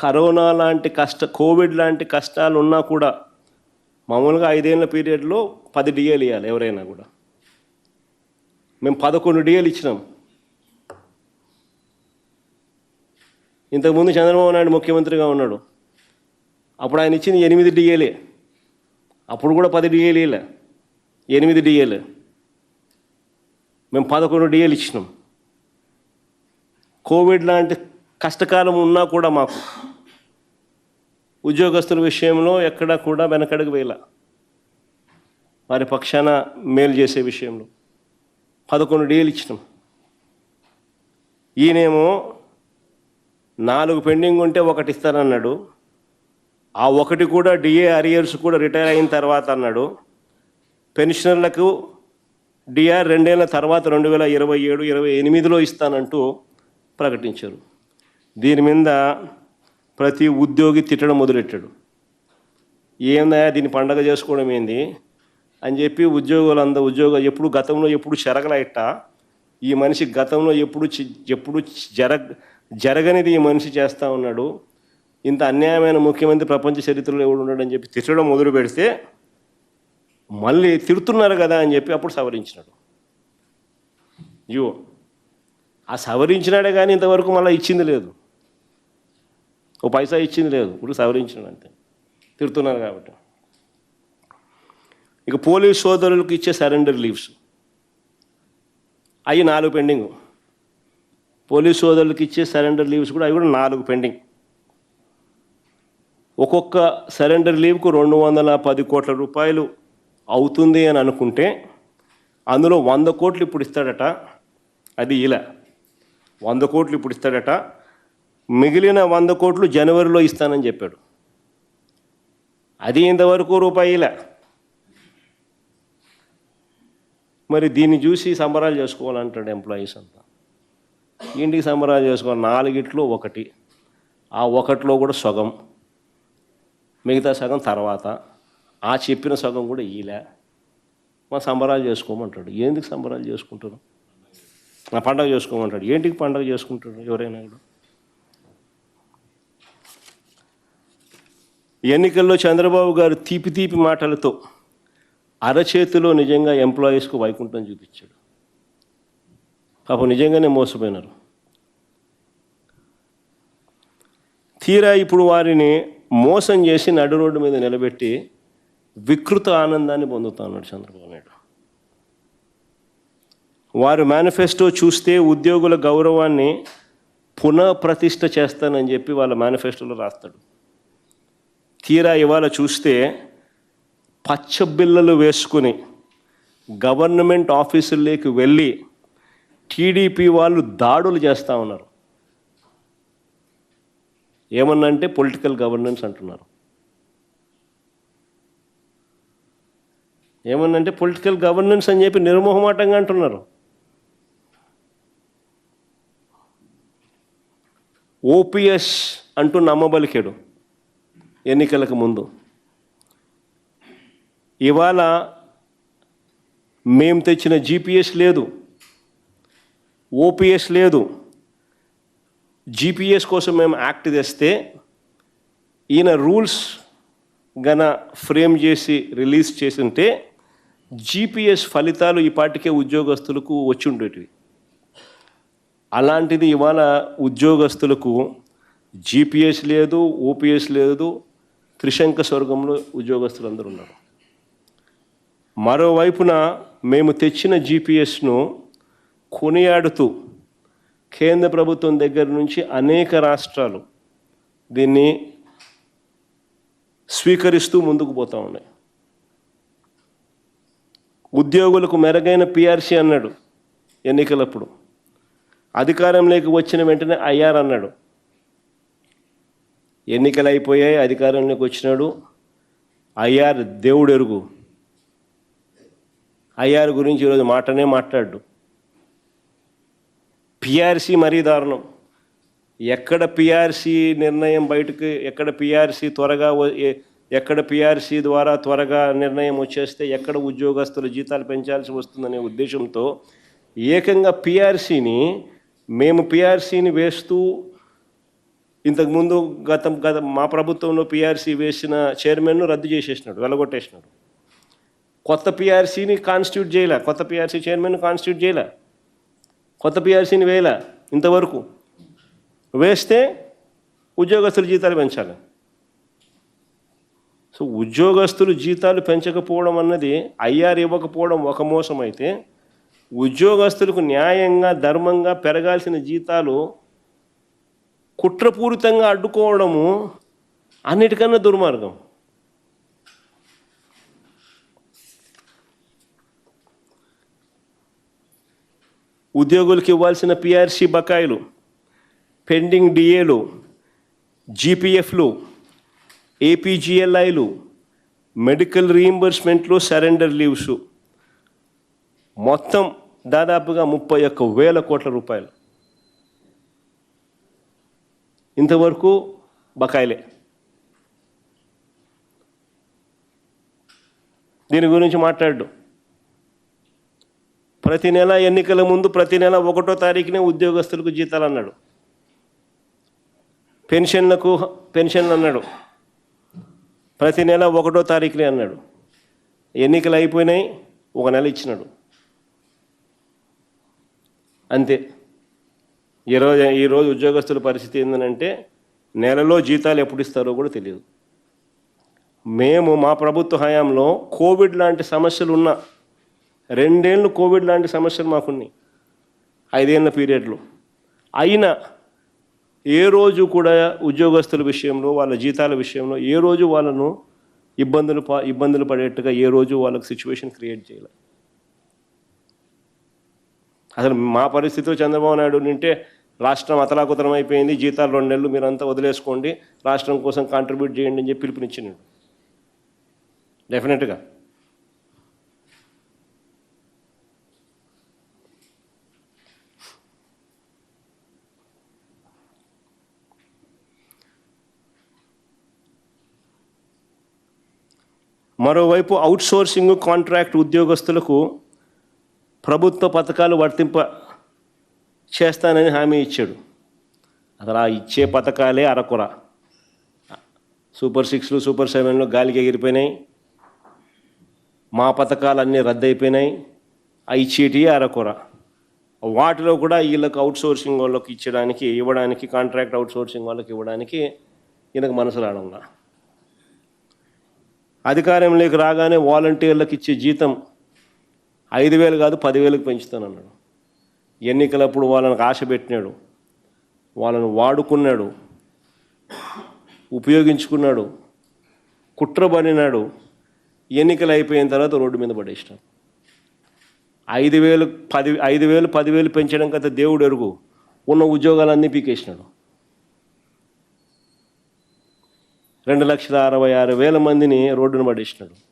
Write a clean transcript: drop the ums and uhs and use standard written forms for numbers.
Corona లాంటి Covid లాంటి కష్టాలు ఉన్నా కూడా మామూలుగా 5 ఏళ్ల పీరియడ్లో 10 డిఏలు ఇవ్వాలి ఎవరైనా కూడా. మేము 11 డిఏలు ఇచ్చినాం. ఇంతకుముందు చంద్రబాబు నాయుడు ముఖ్యమంత్రిగా ఉన్నాడు, అప్పుడు ఆయన ఇచ్చింది 8 డిఏలే. అప్పుడు కూడా 10 డిఏలు ఇవ్వలే, 8 డిఏలు. మేము 11 డిఏలు ఇచ్చినాం. కోవిడ్ లాంటి కష్టకాలం ఉన్నా కూడా మాకు ఉద్యోగస్తుల విషయంలో ఎక్కడా కూడా వెనకడుగు వేయాల. వారి పక్షాన మేలు చేసే విషయంలో 11 డిఏలు ఇచ్చినాం. ఈయనేమో 4 పెండింగ్ ఉంటే 1 ఇస్తానన్నాడు. ఆ 1 కూడా డిఏ అరియర్స్ కూడా రిటైర్ అయిన తర్వాత అన్నాడు. పెన్షనర్లకు డిఆర్ 2 ఏళ్ల తర్వాత 2027-28లో ఇస్తానంటూ ప్రకటించారు. దీని మీద ప్రతి ఉద్యోగి తిట్టడం మొదలెట్టాడు. ఏందా దీన్ని పండగ చేసుకోవడం ఏంది అని చెప్పి ఎప్పుడు గతంలో ఎప్పుడు చెరగలైట ఈ మనిషి గతంలో ఎప్పుడు జరగనిది ఈ మనిషి చేస్తూ ఉన్నాడు. ఇంత అన్యాయమైన ముఖ్యమంత్రి ప్రపంచ చరిత్రలో ఎవడు ఉన్నాడని చెప్పి తిట్టడం మొదలు పెడితే మళ్ళీ తిడుతున్నారు కదా అని చెప్పి అప్పుడు సవరించినాడు. ఆ సవరించినాడే కానీ ఇంతవరకు మళ్ళీ ఇచ్చింది లేదు, ఓ పైసా ఇచ్చింది లేదు. ఇప్పుడు సవరించినాడు అంతే, తిడుతున్నారు కాబట్టి. ఇక పోలీస్ సోదరులకు ఇచ్చే సరెండర్ లీవ్స్ అవి 4 పెండింగ్. పోలీస్ సోదరులకు ఇచ్చే సరెండర్ లీవ్స్ కూడా అవి కూడా 4 పెండింగ్. ఒక్కొక్క సరెండర్ లీవ్కు 210 కోట్ల రూపాయలు అవుతుంది అని అనుకుంటే అందులో 100 కోట్లు ఇప్పుడు ఇస్తాడట. అది ఇలా 100 కోట్లు ఇప్పుడు ఇస్తాడట. మిగిలిన 100 కోట్లు జనవరిలో ఇస్తానని చెప్పాడు. అది ఇంతవరకు రూపాయి ఇలా. మరి దీన్ని చూసి సంబరాలు చేసుకోవాలంటాడు ఎంప్లాయీస్ అంతా. ఇంటికి సంబరాలు చేసుకోవాలి. 4 1, ఆ 1లో కూడా సగం, మిగతా సగం తర్వాత, ఆ చెప్పిన సగం కూడా ఇలా మా సంబరాలు చేసుకోమంటాడు. ఎందుకు సంబరాలు చేసుకుంటారు? నా పండగ చేసుకోమంటాడు. ఏంటికి పండగ చేసుకుంటాడు ఎవరైనా కూడా? ఎన్నికల్లో చంద్రబాబు గారు తీపి మాటలతో అరచేతిలో నిజంగా ఎంప్లాయీస్కు వైకుంఠం చూపించాడు. పాపం నిజంగానే మోసపోయినారు. తీరా ఇప్పుడు వారిని మోసం చేసి నడు రోడ్డు మీద నిలబెట్టి వికృత ఆనందాన్ని పొందుతా ఉన్నాడు చంద్రబాబు నాయుడు. వారు మేనిఫెస్టో చూస్తే ఉద్యోగుల గౌరవాన్ని పునఃప్రతిష్ఠ చేస్తానని చెప్పి వాళ్ళ మేనిఫెస్టోలో రాస్తాడు. తీరా ఇవాళ చూస్తే పచ్చబిల్లలు వేసుకుని గవర్నమెంట్ ఆఫీసుల్లోకి వెళ్ళి టీడీపీ వాళ్ళు దాడులు చేస్తూ ఉన్నారు. ఏమన్నంటే పొలిటికల్ గవర్నెన్స్ అంటున్నారు. ఏమన్నంటే పొలిటికల్ గవర్నెన్స్ అని చెప్పి నిర్మోహమాటంగా అంటున్నారు. ఓపీఎస్ అంటూ నమ్మబలికాడు ఎన్నికలకు ముందు. ఇవాళ మేము తెచ్చిన జీపీఎస్ లేదు, ఓపీఎస్ లేదు. జీపీఎస్ కోసం మేము యాక్ట్ తెస్తే ఈయన రూల్స్ గన ఫ్రేమ్ చేసి రిలీజ్ చేసింటే జీపీఎస్ ఫలితాలు ఈ పాటికే ఉద్యోగస్తులకు వచ్చి ఉండేటివి. అలాంటిది ఇవాళ ఉద్యోగస్తులకు జీపీఎస్ లేదు, ఓపీఎస్ లేదు. త్రిశంక స్వర్గంలో ఉద్యోగస్తులందరూ ఉన్నారు. మరోవైపున మేము తెచ్చిన జీపీఎస్ను కొనియాడుతూ కేంద్ర ప్రభుత్వం దగ్గర నుంచి అనేక రాష్ట్రాలు దీన్ని స్వీకరిస్తూ ముందుకు పోతూ ఉన్నాయి. ఉద్యోగులకు మెరుగైన పిఆర్సీ అన్నాడు ఎన్నికలప్పుడు. అధికారంలోకి వచ్చిన వెంటనే ఐఆర్ అన్నాడు. ఎన్నికలు అయిపోయాయి, అధికారంలోకి వచ్చినాడు. ఐఆర్ దేవుడు ఎరుగు. ఐఆర్ గురించి ఈరోజు మాటనే మాట్లాడు. పిఆర్సీ మరీ దారుణం. ఎక్కడ పిఆర్సీ నిర్ణయం బయటకు, ఎక్కడ పిఆర్సీ ద్వారా త్వరగా నిర్ణయం వచ్చేస్తే ఎక్కడ ఉద్యోగస్తుల జీతాలు పెంచాల్సి వస్తుందనే ఉద్దేశంతో ఏకంగా మేము పిఆర్సీని వేస్తూ ఇంతకుముందు గత మా ప్రభుత్వంలో పిఆర్సీ వేసిన చైర్మన్ను రద్దు చేసేసినాడు, వెళ్ళగొట్టేసినాడు. కొత్త పిఆర్సీని కాన్స్టిట్యూట్ చేయలే, కొత్త పిఆర్సీ చైర్మన్ కాన్స్టిట్యూట్ చేయలే, కొత్త పిఆర్సీని వేయలే ఇంతవరకు. వేస్తే ఉద్యోగస్తుల జీతాలు పెంచాలి. సో ఉద్యోగస్తులు జీతాలు పెంచకపోవడం అన్నది ఐఆర్ ఇవ్వకపోవడం ఒక మోసం అయితే, ఉద్యోగస్తులకు న్యాయంగా ధర్మంగా పెరగాల్సిన జీతాలు కుట్రపూరితంగా అడ్డుకోవడము అన్నిటికన్నా దుర్మార్గం. ఉద్యోగులకు ఇవ్వాల్సిన పిఆర్సీ బకాయిలు, పెండింగ్ డిఏలు, జీపీఎఫ్లు, ఏపీజీఎల్ఐలు, మెడికల్ రీయింబర్స్మెంట్లు, సరెండర్ లీవ్స్ మొత్తం దాదాపుగా 31,000 కోట్ల రూపాయలు ఇంతవరకు బకాయిలే. దీని గురించి మాట్లాడు. ప్రతి నెల ఎన్నికల ముందు ప్రతి నెల 1వ తారీఖునే ఉద్యోగస్తులకు జీతాలు అన్నాడు, పెన్షన్లు అన్నాడు, ప్రతి నెల 1వ తారీఖునే అన్నాడు. ఎన్నికలు అయిపోయినాయి, 1 నెల ఇచ్చినాడు అంతే. ఈరోజు ఉద్యోగస్తుల పరిస్థితి ఏంటంటే నెలలో జీతాలు ఎప్పుడు ఇస్తారో కూడా తెలియదు. మేము మా ప్రభుత్వ హయాంలో కోవిడ్ లాంటి సమస్యలు ఉన్న 2 ఏళ్ళు కోవిడ్ లాంటి సమస్యలు మాకున్నాయి 5 ఏళ్ళ పీరియడ్లో. అయినా ఏ రోజు కూడా ఉద్యోగస్తుల విషయంలో, వాళ్ళ జీతాల విషయంలో ఏ రోజు వాళ్ళను ఇబ్బందులు పడేట్టుగా ఏ రోజు వాళ్ళకి సిచ్యువేషన్ క్రియేట్ చేయాలి. అసలు మా పరిస్థితిలో చంద్రబాబు నాయుడు నింటే రాష్ట్రం అతలాకుతలం అయిపోయింది, జీతాలు 2 నెలలు మీరంతా వదిలేసుకోండి, రాష్ట్రం కోసం కాంట్రిబ్యూట్ చేయండి అని చెప్పి పిలుపునిచ్చినాడు. డెఫినెట్గా మరోవైపు అవుట్సోర్సింగ్ కాంట్రాక్ట్ ఉద్యోగస్తులకు ప్రభుత్వ పథకాలు వర్తింప చేస్తానని హామీ ఇచ్చాడు. అసలు ఆ ఇచ్చే పథకాలే అరకొర. సూపర్ 6లు, సూపర్ 7లు గాలికి ఎగిరిపోయినాయి, మా పథకాలన్నీ రద్దయిపోయినాయి. ఆ ఇచ్చేటి అరకొర. వాటిలో కూడా వీళ్ళకి అవుట్సోర్సింగ్ వాళ్ళకి ఇవ్వడానికి కాంట్రాక్ట్ అవుట్సోర్సింగ్ వాళ్ళకి ఇవ్వడానికి ఈయనకు మనసు రావడంలా. అధికారంలోకి రాగానే వాలంటీర్లకు ఇచ్చే జీతం 5,000 కాదు 10,000కి పెంచుతానన్నాడు. ఎన్నికలప్పుడు వాళ్ళని ఆశ పెట్టినాడు, వాళ్ళను వాడుకున్నాడు, ఉపయోగించుకున్నాడు, కుట్రబడినాడు. ఎన్నికలు అయిపోయిన తర్వాత రోడ్డు మీద పడేసినాడు. 5,000 10,000 పెంచడం కదా దేవుడు ఎరుగు, ఉన్న ఉద్యోగాలన్నీ పీకేసినాడు. 2,66,000 మందిని రోడ్డును పడేసినాడు.